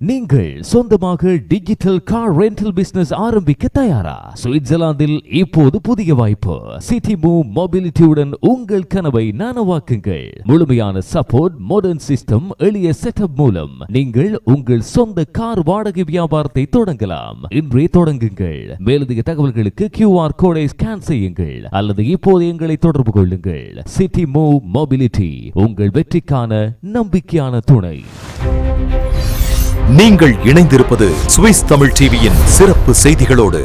நீங்கள் சொந்தமாக digital car rental business ஆரம்பிக்க தயாரா? சுவிட்சர்லாந்தில் இப்போது புதிய வாய்ப்பு. சிட்டி மூவ் மொபிலிட்டியுடன் உங்கள் கனவை நனவாக்குங்கள். முழுமையான சப்போர்ட், மாடர்ன் சிஸ்டம், எளிய செட்டப் மூலம் நீங்கள் உங்கள் சொந்த கார் வாடகை வியாபாரத்தை தொடங்கலாம். இன்றே தொடங்குங்கள். மேலதிக தகவல்களுக்கு QR கோடை ஸ்கேன் செய்யுங்கள் அல்லது இப்போது எங்களை தொடர்பு கொள்ளுங்கள். சிட்டி மூவ் மொபிலிட்டி, உங்கள் வெற்றிக்கான நம்பிக்கையான துணை. நீங்கள் இணைந்திருப்பது சுவிஸ் தமிழ் டிவியின் சிறப்பு செய்திகளோடு.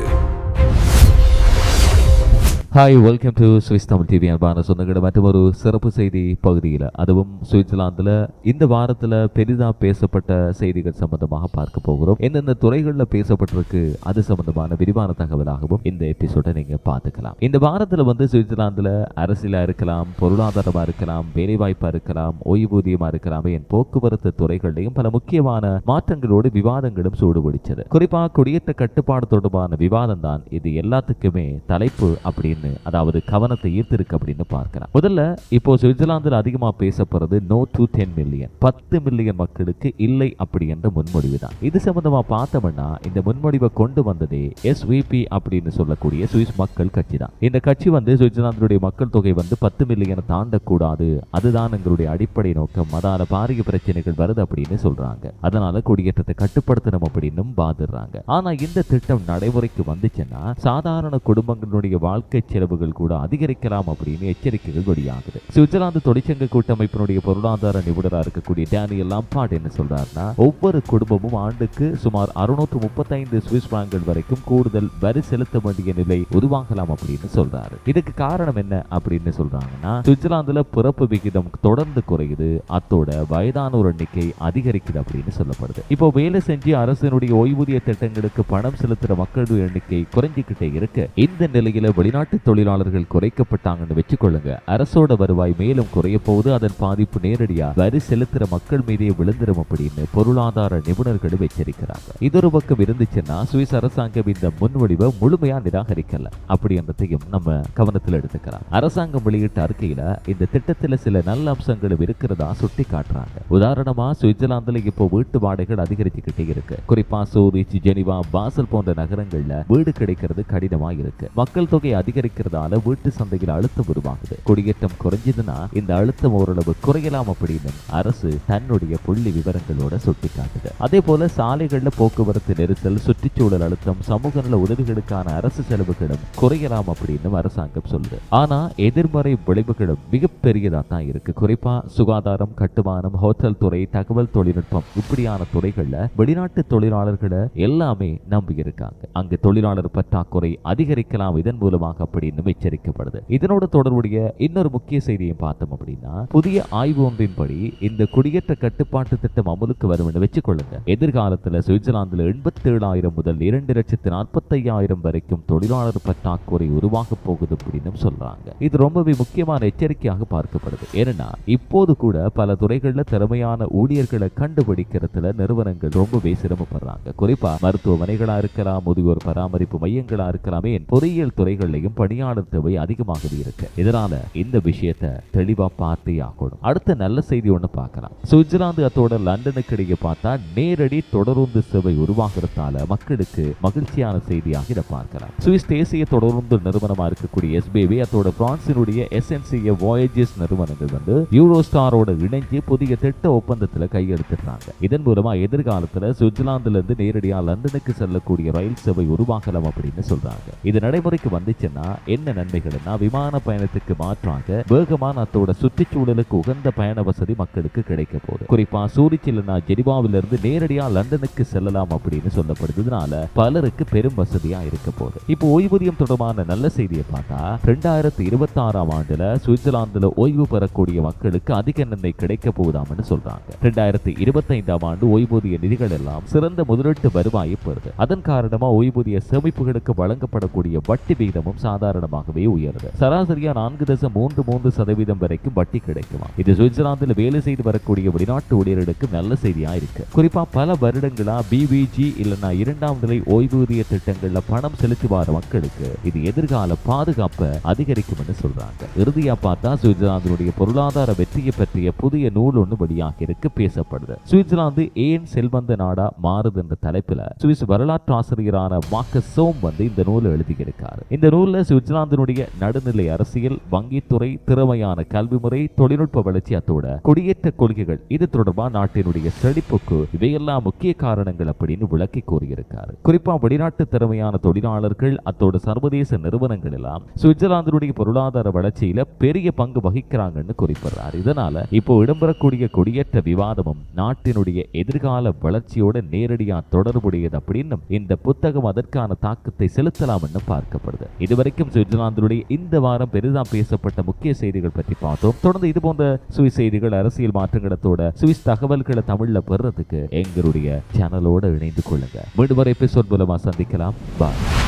Hi, welcome to Swiss Tamil TV. அன்பான சொந்தங்கள மற்றும் ஒரு சிறப்பு செய்தி பகுதியில், அதுவும் சுவிட்சர்லாந்தில் இந்த வாரத்தில் பெரிதாக பேசப்பட்ட செய்திகள் சம்பந்தமாக பார்க்க போகிறோம். எந்தெந்த துறைகளில் பேசப்பட்டிருக்கு அது சம்பந்தமான விரிவான தகவலாகவும் இந்த எபிசோடை நீங்கள் பார்த்துக்கலாம். இந்த வாரத்தில் சுவிட்சர்லாந்தில் அரசியலாக இருக்கலாம், பொருளாதாரமாக இருக்கலாம், வேலைவாய்ப்பாக இருக்கலாம், ஓய்வூதியமாக இருக்கலாம், என் போக்குவரத்து துறைகளையும் பல முக்கியமான மாற்றங்களோடு விவாதங்களும் சூடுபிடிச்சது. குறிப்பாக குடியேற்ற கட்டுப்பாடு தொடர்பான விவாதம் தான் இது எல்லாத்துக்குமே தலைப்பு அப்படின்னு, அதாவது கவனத்தை ஈர்த்திருக்கு அப்படின்னு பார்க்கலாம். முதல்ல இப்போ சுவிட்சர்லாந்தில் அதிகமா பேசப்படுறது நோ டு 10 மில்லியன், 10 மில்லியன் மக்களுக்கு இல்லை அப்படி என்ற முன்மொழிவு தான். இது சம்பந்தமா பார்த்தோம்னா இந்த முன்மொழிவை கொண்டு வந்ததே SVP அப்படின்னு சொல்லக்கூடிய சுவிஸ் மக்கள் கட்சி தான். இந்த கட்சி சுவிட்சர்லாந்துடைய மக்கள் தொகை 10 மில்லியனை தாண்டக்கூடாது, அதுதான் எங்களுடைய அடிப்படை நோக்கம், அதால பாரிய பிரச்சனைகள் வருது அப்படின்னு சொல்றாங்க. அதனால குடியேற்றத்தை கட்டுப்படுத்தணும் அப்படின்னு பாதுறாங்க. ஆனா இந்த திட்டம் நடைமுறைக்கு வந்துச்சுன்னா சாதாரண குடும்பங்களுடைய வாழ்க்கை செலவுகள் கூட அதிகரிக்கலாம் அப்படின்னு எச்சரிக்கைகள் வெளியாகுது. சுவிட்சர்லாந்து தொழிற்சங்க கூட்டமைப்பினுடைய பொருளாதார நிபுணராக இருக்கக்கூடிய டேனியல் லாம்பார்ட் என்ன சொல்றாருன்னா, ஒவ்வொரு குடும்பமும் ஆண்டுக்கு சுமார் 635 சுவிஸ் பிராங்குகள் வரைக்கும் கூடுதல் வரி செலுத்த வேண்டிய நிலை உருவாகலாம் அப்படின்னு சொல்றாரு. இதுக்கு காரணம் என்ன அப்படின்னு சொல்றாங்கன்னா, சுவிட்சர்லாந்துல பிறப்பு விகிதம் தொடர்ந்து குறையுது, அத்தோட வயதானோர் எண்ணிக்கை அதிகரிக்குது அப்படின்னு சொல்லப்படுது. இப்போ வேலை செஞ்சு அரசினுடைய ஓய்வூதிய திட்டங்களுக்கு பணம் செலுத்துற மக்களுடைய எண்ணிக்கை குறைஞ்சிக்கிட்டே இருக்கு. இந்த நிலையில வெளிநாட்டு தொழிலாளர்கள் குறைக்கப்பட்டாங்கன்னு வச்சுக்கொள்ளுங்க, அரசோட வருவாய் மேலும் குறைய போகுது, அதன் பாதிப்பு நேரடியா வரி செலுத்துற மக்கள் மீதே விழுந்துரும் அப்படின்னு பொருளாதார நிபுணர்கள் எச்சரிக்கிறாங்க. இது ஒரு பக்கம் இருந்துச்சுன்னா சுவிஸ் அரசாங்கம் இந்த முன்வடிவை முழுமையா நிராகரிக்கல அப்படின்றதையும் நம்ம கவனத்தில் எடுத்துக்கலாம். அரசாங்கம் வெளியிட்ட அறிக்கையில இந்த திட்டத்துல சில நல்ல அம்சங்களும் இருக்கிறதா சுட்டி காட்டுறாங்க. உதாரணமா சுவிட்சர்லாந்துல இப்போ வீட்டு வாடகைகள் அதிகரிச்சுக்கிட்டே இருக்கு. குறிப்பா சூரிச், ஜெனிவா, பாசல் போன்ற நகரங்கள்ல வீடு கிடைக்கிறது கடினமா இருக்கு. மக்கள் தொகை அதிகரிக்கிறதால வீட்டு சந்தையில் அழுத்தம் உருவாகுது. குடியேற்றம் குறைஞ்சதுன்னா இந்த அழுத்தம் ஓரளவு குறையலாம் அப்படின்னு அரசு தன்னுடைய புள்ளி விவரங்களோட சுட்டி காட்டுது. அதே போல சாலைகள்ல போக்குவரத்து நெரிசல், சுற்றுச்சூழல் அழுத்தம், சமூக நல உதவிகளுக்கான அரசு செலவுகளும் குறையலாம் அப்படின்னு அரசாங்கம் சொல்லுது. ஆனா எதிர்மறை விளைவுகளும் மிகப்பெரியதா தான் இருக்கு. குறிப்பா சுகாதாரம், கட்டுமானம், ஹோட்டல் துறை, தகவல் தொழில்நுட்பம் இப்படியான துறைகள்ல வெளிநாட்டு தொழிலாளர்களை எல்லாமே நம்பி இருக்காங்க. அங்கு தொழிலாளர் பற்றாக்குறை அதிகரிக்கலாம் இதன் மூலமாக அப்படின்னு எச்சரிக்கப்படுது. இதனோட தொடர்புடைய இன்னொரு முக்கிய செய்தியை பார்த்தோம் அப்படின்னா, புதிய ஆய்வு ஒன்றின்படி இந்த குடியேற்ற கட்டுப்பாட்டு திட்டம் அமலுக்கு வரும் என்று வச்சுக்கொள்ளுங்க, எதிர்காலத்தில் சுவிட்சர்லாந்துல 87,000 முதல் 2,45,000 வரைக்கும் தொழிலாளர் பற்றாக்குறை உருவாக போகுது அப்படின்னு சொல்றாங்க. இது ரொம்பவே முக்கியமான எச்சரிக்கையாக பார்க்கப்படுது. ஏன்னா இப்போது கூட பல துறைகள்ல திறமையான ஊழியர்களை கண்டுபிடிக்கிறதுல நிறுவனங்கள் ரொம்பவே சிரமப்படுறாங்க. குறிப்பா மருத்துவமனைகளா இருக்கலாம், முதியோர் பராமரிப்பு மையங்களா இருக்கலாமே, பொறியியல் துறைகளையும் பணியாளர் தேவை அதிகமாகவே இருக்கு. இதனால இந்த விஷயத்தை தெளிவா பார்த்தே ஆகணும். அடுத்த நல்ல செய்தி ஒண்ணு பார்க்கலாம். சுவிட்சர்லாந்து அத்தோட லண்டனுக்கு இடையே பார்த்தா நேரடி தொடருந்து சேவை உருவாகிறதால மக்களுக்கு மகிழ்ச்சியான செய்தியாக இதை பார்க்கலாம். சுவிஸ் தேசிய தொடருந்து நிறுவனமா இருக்கக்கூடிய SBB அத்தோட பிரான்சினுடைய SNCF Voyages நிறுவனங்கள் யூரோஸ்டாரோட இணைஞ்சு புதிய திட்ட ஒப்பந்தத்துல கையெழுத்திடுறாங்க. இதன் மூலமா எதிர்காலத்துல சுவிட்சர்லாந்துல இருந்து நேரடியா லண்டனுக்கு செல்லக்கூடிய ரயில் சேவை உருவாகலாம் அப்படின்னு சொல்றாங்க. இது நடைமுறைக்கு வந்துச்சுன்னா என்ன நன்மைகள்னா, விமான பயணத்துக்கு மாற்றாக வேகமான அத்தோட சுற்றுச்சூழலுக்கு உகந்த பயண வசதி மக்களுக்கு கிடைக்க போகுது. குறிப்பா சூரிச்சில்னா ஜெனிவாவிலிருந்து நேரடியா லண்டனுக்கு செல்லலாம் அப்படின்னு சொல்லப்படுறதுனால பலருக்கு பெரும் வசதியா இருக்க போகுது. இப்போ ஓய்வூதியம் தொடர்பான நல்ல செய்தியை பார்த்தா, 2026ஆம் ஆண்டுல சுவிட்சர்லாந்துல ஓய்வு பெறக்கூடிய மக்களுக்கு அதிக நன்மை கிடைக்க போகுதாம்னு சொல்றாங்க. 2025ஆம் ஆண்டு ஓய்வூதிய நிதிகள் எல்லாம் சிறந்த முதலீட்டு வருவாயை பெறுது. அதன் காரணமா ஓய்வூதிய சேமிப்புகளுக்கு வழங்கப்படக்கூடிய வட்டி விகிதமும் சாதாரண சாதாரணமாகவே உயருது. சராசரியா 4.33% வரைக்கும் வட்டி கிடைக்குமா. இது சுவிட்சர்லாந்தில் வேலை செய்து வரக்கூடிய வெளிநாட்டு ஊழியர்களுக்கு நல்ல செய்தியா இருக்கு. குறிப்பா பல வருடங்களா பிபிஜி இல்லனா இரண்டாம் நிலை ஓய்வூதிய திட்டங்கள்ல பணம் செலுத்தி வர மக்களுக்கு இது எதிர்கால பாதுகாப்பை அதிகரிக்கும் என்று சொல்றாங்க. இறுதியா பார்த்தா சுவிட்சர்லாந்தினுடைய பொருளாதார வெற்றியை பற்றிய புதிய நூல் ஒன்று வெளியாகி இருக்கு, பேசப்படுது. சுவிட்சர்லாந்து ஏன் செல்வந்த நாடா மாறுது என்ற தலைப்பில் சுவிஸ் வரலாற்று ஆசிரியரான மார்க்கஸ் சோம் இந்த நூலை எழுதியிருக்காரு. இந்த நூல்ல சுவிட்சர்லாந்தினுடைய நடுநிலை அரசியல், வங்கித்துறை, திறமையான கல்வி முறை, தொழில்நுட்ப வளர்ச்சி, அத்தோட குடியேற்ற கொள்கைகள், இது தொடர்பா நாட்டினுடைய செழிப்புக்கு இவையெல்லாம் முக்கிய காரணங்கள் அப்படின்னு விளக்கி கூறியிருக்காரு. குறிப்பா வெளிநாட்டு திறமையான தொழிலாளர்கள், அத்தோட சர்வதேச நிறுவனங்கள் எல்லாம் சுவிட்சர்லாந்தினுடைய பொருளாதார வளர்ச்சியில பெரிய பங்கு வகிக்கிறாங்கன்னு குறிப்பிடுறார். இதனால இப்போ இடம்பெறக்கூடிய குடியேற்ற விவாதமும் நாட்டினுடைய எதிர்கால வளர்ச்சியோட நேரடியா தொடர்புடையது அப்படின்னு இந்த புத்தகம் அதற்கான தாக்கத்தை செலுத்தலாம் என்று பார்க்கப்படுது. இதுவரைக்கும் சுவிட்சர்லாந்தினுடைய இந்த வாரம் பெரிதா பேசப்பட்ட முக்கிய செய்திகள் பற்றி பார்த்தோம். தொடர்ந்து இது போன்ற சுவிஸ் செய்திகள், அரசியல் மாற்றங்களோட சுவிஸ் தகவல்களை தமிழ்ல பெறுறதுக்கு எங்களுடைய சேனலோட இணைந்து கொள்ளுங்க. மீண்டும் ஒரு எபிசோட் மூலமா சந்திக்கலாம். பாய்.